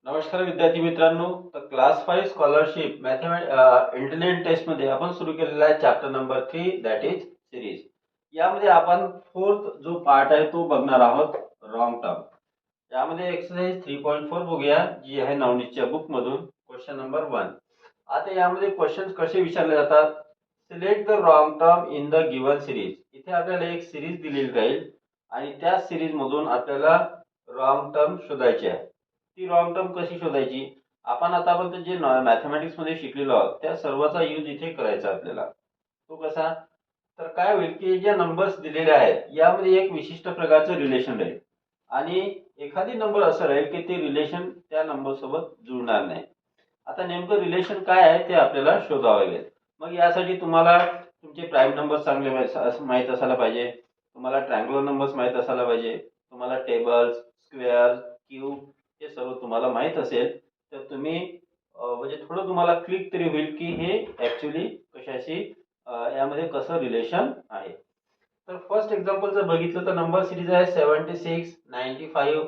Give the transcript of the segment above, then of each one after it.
नमस्कार विद्यार्थी मित्रांनो. तर class 5 scholarship mathematics internet test मध्ये आपण सुरू केलेला आहे chapter number 3 that is series. यामध्ये आपण फोर्थ जो पार्ट आहे तो बघणार आहोत, रॉंग टर्म. यामध्ये एक्सरसाइज 3.4 बघूया, जी आहे नवनीतच्या बुक मधून. Question number 1. आता यामध्ये क्वेश्चन कसे विचारले जातात? Select the wrong term in the given series. इथे आपल्याला एक सिरीज दिलेली राहील आणि त्या सिरीज मधून आपल्याला रॉंग टर्म शोधायची आहे. ती रॉंग टर्म कशी शोधायची? आपण आतापर्यंत जे मॅथमॅटिक्स मध्ये शिकलेलो आहोत त्या सर्वाचा यूज इथे करायचा आपल्याला. तो कसा? तर काय होईल की ज्या नंबर्स दिलेले आहेत यामध्ये एक विशिष्ट प्रकारचं रिलेशन राहील आणि एखादी नंबर असं राहील की ते रिलेशन त्या नंबर सोबत जुळणार नाही. आता नेमकं रिलेशन काय आहे ते आपल्याला शोधावं लागेल. मग यासाठी तुम्हाला तुमचे प्राईम नंबर चांगले माहीत असायला पाहिजे, तुम्हाला ट्रँग्युलर नंबर्स माहीत असायला पाहिजे, तुम्हाला टेबल्स, स्क्वेअर, क्यूब हे सर्व तुम्हाला माहीत असेल तर तुम्ही म्हणजे थोडं तुम्हाला क्लिक तरी होईल की हे ऍक्च्युली कशाशी यामध्ये कसं रिलेशन आहे. तर फर्स्ट एक्झाम्पल जर बघितलं तर नंबर सिरीज आहे 76, 95,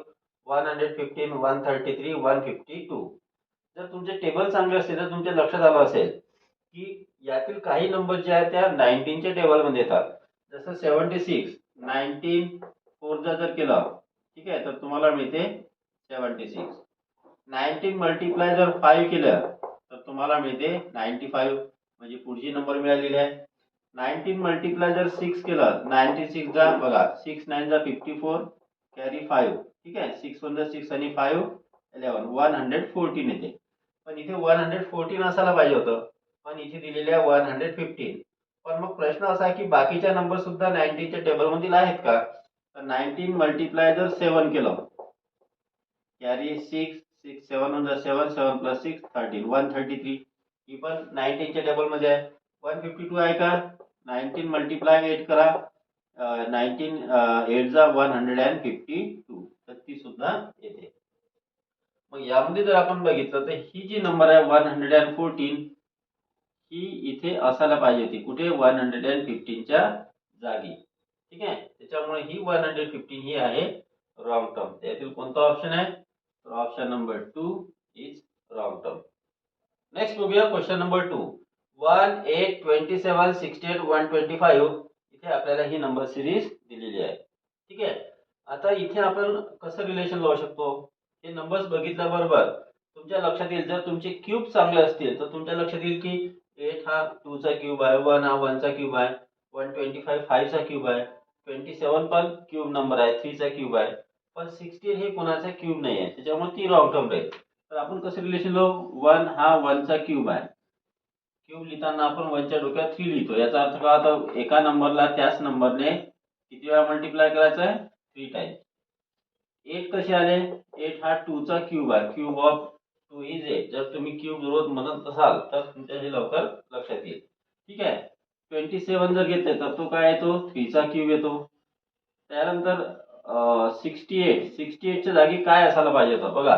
115, 133, 152. जर तुमचे टेबल चांगले असतील तर तुमच्या लक्षात आलं असेल की यातील काही नंबर जे आहेत त्या 19च्या टेबलमध्ये येतात. जसं 76 19 फोर जर केलं, ठीक आहे, तर तुम्हाला मिळते 76. 19 मल्टिप्लाय जर 5 केलं तर तुम्हाला मिळते 95, म्हणजे पुढची नंबर मिळालेली आहे. 19 मल्टिप्लाय जर 6 केलं, 96 जा बघा, 6 9 जा 54, कॅरी 5, ठीक आहे, 6 1 जा 6 आणि 5 11, 114 येते. पण इथे 114 असायला पाहिजे होतं, पण इथे दिलेले आहे 115. पण मग प्रश्न असा आहे की बाकीच्या नंबर सुद्धा 19च्या टेबल मधील आहेत का? तर 19 मल्टिप्लाय जर 7 केलं, कॅरी 6, 6 7 1 जा 7, 7 प्लस 6 13, 133. ही पण 19च्या टेबल मध्ये आहे. 152 आहे का? 19 मल्टिप्लाय 8 करा, 19 8 जा 152, तर ती सुद्धा येते. मग यामध्ये जर आपण बघितलं तर ही जी नंबर आहे 114 ही इथे असायला पाहिजे होती. कुठे? 115च्या जागी. ठीक आहे, त्याच्यामुळे ही 115 ही आहे रॉंग टर्म. त्यातील कोणता ऑप्शन आहे? तर option number 2 is wrong term. Next बघूया क्वेश्चन नंबर 2. 1 8 27 68 125. इथे आपल्याला ही नंबर सिरीज दिलेली आहे. ठीक आहे, आता इथे आपण कसं रिलेशन लावू शकतो? हे नंबर्स बघितल्याबरोबर तुमच्या लक्षात येईल, जर तुमचे क्यूब चांगले असतील तर तुमच्या लक्षात येईल की 8 हा 2 चा क्यूब आहे, 1 हा 1 चा क्यूब आहे, 125 5 चा क्यूब आहे, 27 पण क्यूब नंबर आहे, 3 चा क्यूब आहे. पण 16 हे कोणाचा क्यूब नाही आहे, त्याच्यामुळे ती रॉंग टर्म राहील. तर आपण कसं रिलेशन लावू? 1 हा 1 चा क्यूब आहे. क्यूब लिहिताना आपण 1 च्या डोक्यात 3 लिहितो. याचा अर्थ काय होता? एका नंबरला त्याच नंबरने किती वेळा मल्टिप्लाय करायचं आहे? 3 टाइम्स. 8 कसे आले? 8 हा 2 चा क्यूब आहे. Cube of 2 is 8. जर तुम्ही क्यूब रोज म्हणत असाल तर तुमच्या हे लवकर लक्षात येईल. ठीक आहे, 27 जर घेतले तर तो काय येतो? 3 चा क्यूब येतो. त्यानंतर 68 च्या जागी काय असायला पाहिजे होतं बघा?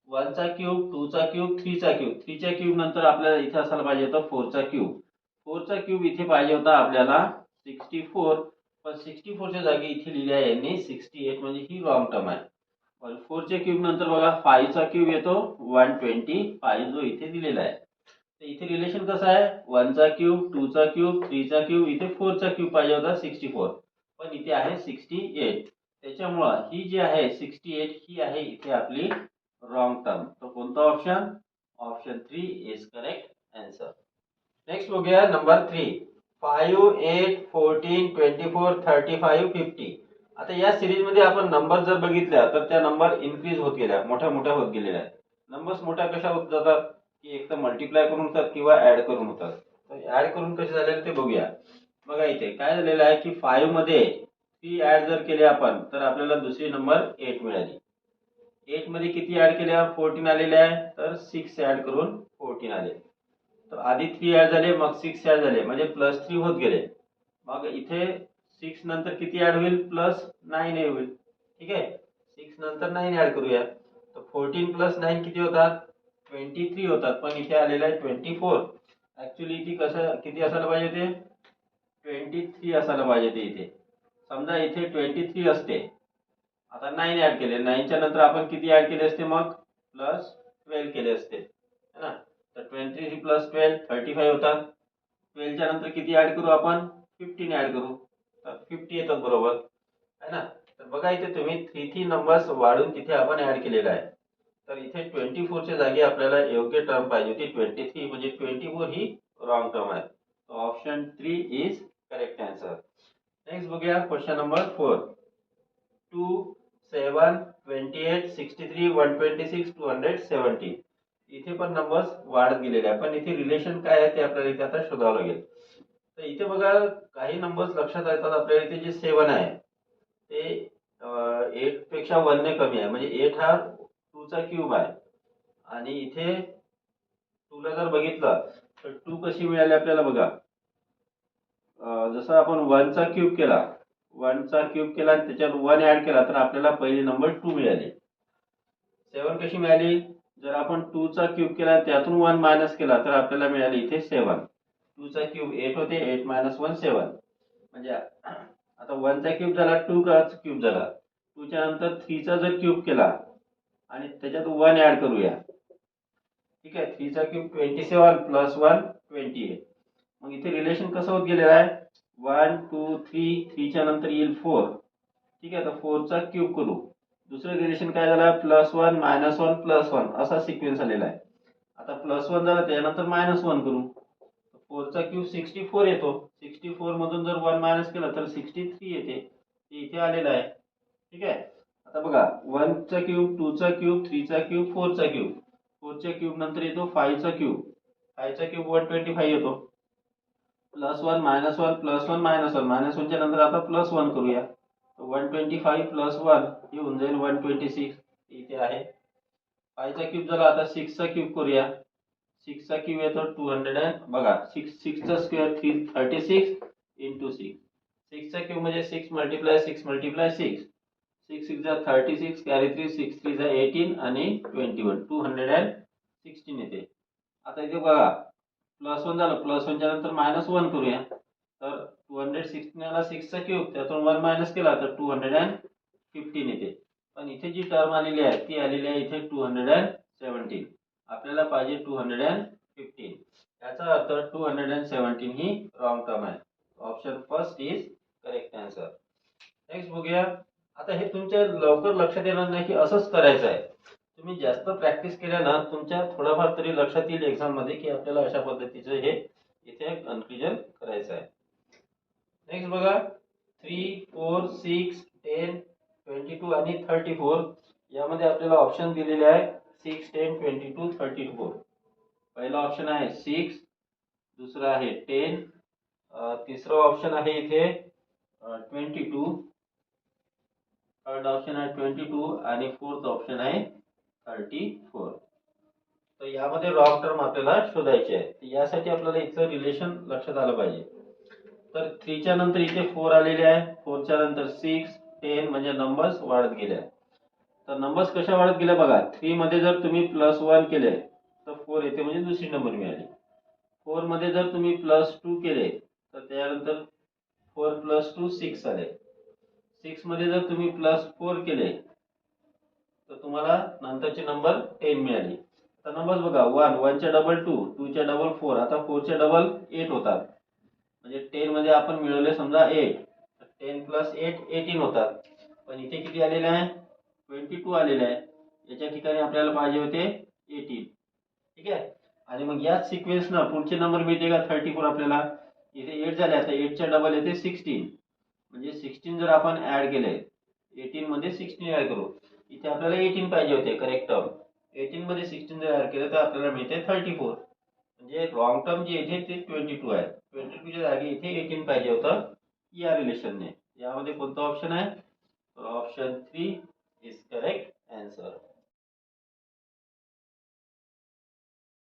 1 चा क्यूब, 2 चा क्यूब, 3 चा क्यूब. 3 च्या क्यूब नंतर आपल्याला इथे असायला पाहिजे होतं 4 चा क्यूब. 4 चा क्यूब इथे पाहिजे होता आपल्याला 64, पण 64 च्या जागी इथे लिहिले आहे यांनी 68, म्हणजे ही रॉंग टर्म आहे. 4 च्या क्यूब नंतर बघा 5 चा क्यूब येतो 125, जो इथे दिलेला आहे. तर इथे रिलेशन कसं आहे? 1 चा क्यूब, 2 चा क्यूब, 3 चा क्यूब, इथे 4 चा क्यूब पाहिजे होता 64, पण इथे आहे 68. त्याच्यामुळं ही जी आहे 68 ही आहे इथे आपली रॉंग टर्म. तो कोणता option? Option 3 is correct answer. Next बघूया नंबर 3. 5 8 14 24 35 50. आता या सिरीज मध्ये आपण नंबर जर बघितल्या तर त्या नंबर इन्क्रीज होत गेल्या, मोठ्या मोठ्या होत गेलेल्या आहेत. नंबर्स मोठ्या कशा होत जातात? की एक तर मल्टिप्लाय करून होतात किंवा ऍड करून होतात. तर ऍड करून कसे झाले ते बघूया. बघा इथे काय झालेलं आहे की 5 मध्ये 3 ऍड जर केले आपण तर आपल्याला दुसरी नंबर 8 मिळाली. 8 मध्ये किती ऍड केल्यावर 14 आलेले आहे, तर 6 ऍड करून 14 आले. तर आधी 3 ऍड झाले, मग 6 ऍड झाले, म्हणजे +3 होत गेले. मग इथे 6 नंतर किती ऍड होईल? +9 होईल. ठीक आहे, 6 नंतर 9 ऍड करूया, तर 14 + 9 किती होतात? 23 होतात. पण इथे आलेला आहे 24. ऍक्च्युली ती कसं किती असायला पाहिजे ते? 23 असायला पाहिजे ते इथे. समजा इथे 23 असते, आता 9 ऍड केले, 9 च्या नंतर आपण किती ऍड केले असते? मग 12 केले असते है ना. तर 23 प्लस 12 35 होतात. 12 च्या नंतर किती ऍड करू आपण, 15 ऍड करू, तर 50 येतात बरोबर है ना. तर बघा इथे तुम्ही 3 नंबर्स वाढून तिथे आपण ऍड केलेला आहे. तर इथे 24 च्या जागी आपल्याला योग्य टर्म पाहिजे होती 23, म्हणजे 24 ही रॉंग टर्म आहे. Option 3 is correct answer. Next बघूया क्वेश्चन नंबर 4. 2, 7, 28, 63, 126, 270. इथे पण नंबर्स वाढत गेलेले आहे, पण इथे रिलेशन काय आहे ते आपल्याला इथे आता शोधावं लागेल. तर इथे बघा काही नंबर्स लक्षात येतात आपल्याला. इथे जे 7 आहे ते 8 पेक्षा 1 ने कमी आहे, म्हणजे 8 हा 2 चा क्यूब आहे. आणि इथे 2 ला जर बघितलं तर 2 कशी मिळाली आपल्याला बघा. जसं आपण 1 चा क्यूब केला, 1 चा क्यूब केला आणि त्याच्यात 1 ऍड केला तर आपल्याला पहिली नंबर 2 मिळाली. 7 कशी मिळाली, जर आपण 2 चा क्यूब केला त्यातून 1 मायनस केला तर आपल्याला मिळाली इथे 7. 2 चा क्यूब 8 होते, 8 मायनस 1 7. म्हणजे आता 1 चा क्यूब झाला, 2 चा क्यूब झाला. 2 च्या नंतर 3 चा जर क्यूब केला आणि त्याच्यात 1 ऍड करूया, ठीक आहे. 3 चा क्यूब 27 प्लस 1 28. मग इथे रिलेशन कसं होत गेलेलं आहे, 1 2 3, 3 च्या नंतर येईल 4, ठीक आहे. तर 4 चा क्यूब करू. दुसरं रिलेशन काय झालं, प्लस 1 मायनस 1 प्लस 1 असा सिक्वेन्स आलेला आहे. आता प्लस 1 झाला त्यानंतर मायनस 1 करू. 4 चा क्यूब 64 येतो. 64 मधून जर 1 मायनस केलं तर 63 येते, ते इथे आलेलं आहे, ठीक आहे. आता बघा 1 चा क्यूब, 2 चा क्यूब, 3 चा क्यूब, 4 चा क्यूब. 4 च्या क्यूब नंतर येतो 5 चा क्यूब. 5 चा क्यूब 125 येतो. Plus 1 minus 1 plus 1 minus 1, minus 1 च्या नंतर आता प्लस 1 करूया. 125 प्लस 1 हे होऊन जाईल 126, इथे आहे. 5 चा क्यूब झाला. आता 6 चा क्यूब करूया. 6 चा क्यूब येतो 200 बघा 6 चा स्क्वेअर 36 इंटू 6. 6 चा क्यूब म्हणजे 6 मल्टिप्लाय 6 मल्टिप्लाय 6. 6 6 जा 36, कॅरी 3, 6 3 जा 18 आणि 21, 216 येते. आता इथे बघा प्लस 1 झालं, प्लस 1 च्या नंतर मायनस 1 करूया. तर 216 ला 6 चा क्यूब, त्यातून 1 मायनस केला तर 215 येते. पण इथे जी टर्म आलेली आहे ती आलेली आहे इथे 217. आपल्याला पाहिजे 215. याचा अर्थ 217 ही रॉंग टर्म आहे. Option first is correct answer. Next बघूया. आता हे तुमच्या लवकर लक्षात येणार नाही की असंच करायचं आहे. तुम्ही जास्त प्रॅक्टिस केल्यानं तुमच्या थोडंफार तरी लक्षात येईल एक्झाम मध्ये की आपल्याला अशा पद्धतीचं हे इथे कन्फ्युजन करायचं आहे. नेक्स्ट बघा 3, 4, 6, 10, 22 आणि 34. यामध्ये आपल्याला ऑप्शन दिलेले आहे 6, 10, 22, 34. पहिला ऑप्शन आहे 6, दुसरा आहे 10, तिसरा ऑप्शन आहे इथे 22, थर्ड ऑप्शन आहे 22 आणि फोर्थ ऑप्शन आहे 34. तर यामध्ये रॉंग टर्म आपल्याला शोधायची आहे. यासाठी आपल्याला इथलं रिलेशन लक्षात आलं पाहिजे. तर 3 च्या नंतर इथे 4 आलेले आहे, 4 च्या नंतर 6, 10 म्हणजे नंबर्स वाढत गेले. तर नंबर्स कशा वाढत गेल्या बघा. 3 मध्ये जर तुम्ही प्लस 1 केले तर 4 येते, म्हणजे दुसरी नंबर मिळाली. 4 मध्ये जर तुम्ही प्लस 2 केले तर त्यानंतर 4 प्लस 2 6 आले. 6 मध्ये जर तुम्ही प्लस 4 केले तर तुम्हाला नंतरचे नंबर 10 मिळाली. आता नंबर्स बघा 1, 1 च्या डबल 2, 2 च्या डबल 4, आता 4 च्या डबल 8 होतात. म्हणजे 10 मध्ये आपण मिळवले समजा 8, तर 10 प्लस 8 18 होतात. पण इथे किती आलेले आहे, 22 आलेले आहे. याच्या ठिकाणी आपल्याला पाहिजे होते 18, ठीक आहे. आणि मग याच सिक्वेन्स ना पुढचे नंबर मिळते का 34 आपल्याला. इथे 8 झाले, आता 8 च्या डबल येते 16, म्हणजे 16 जर आपण ऍड केले 18 मध्ये 16 ऍड करू, इथे आपल्याला 18 पाहिजे होते करेक्ट टर्म. 18 मध्ये 16 जर ऍड केलं तर आपल्याला मिळते 34. म्हणजे रॉंग टर्म जे इथे ते 22 आहे. 22 च्या जागी इथे 18 पाहिजे होतं या रिलेशनने. यामध्ये कोणता ऑप्शन आहे, ऑप्शन 3 इज करेक्ट आन्सर.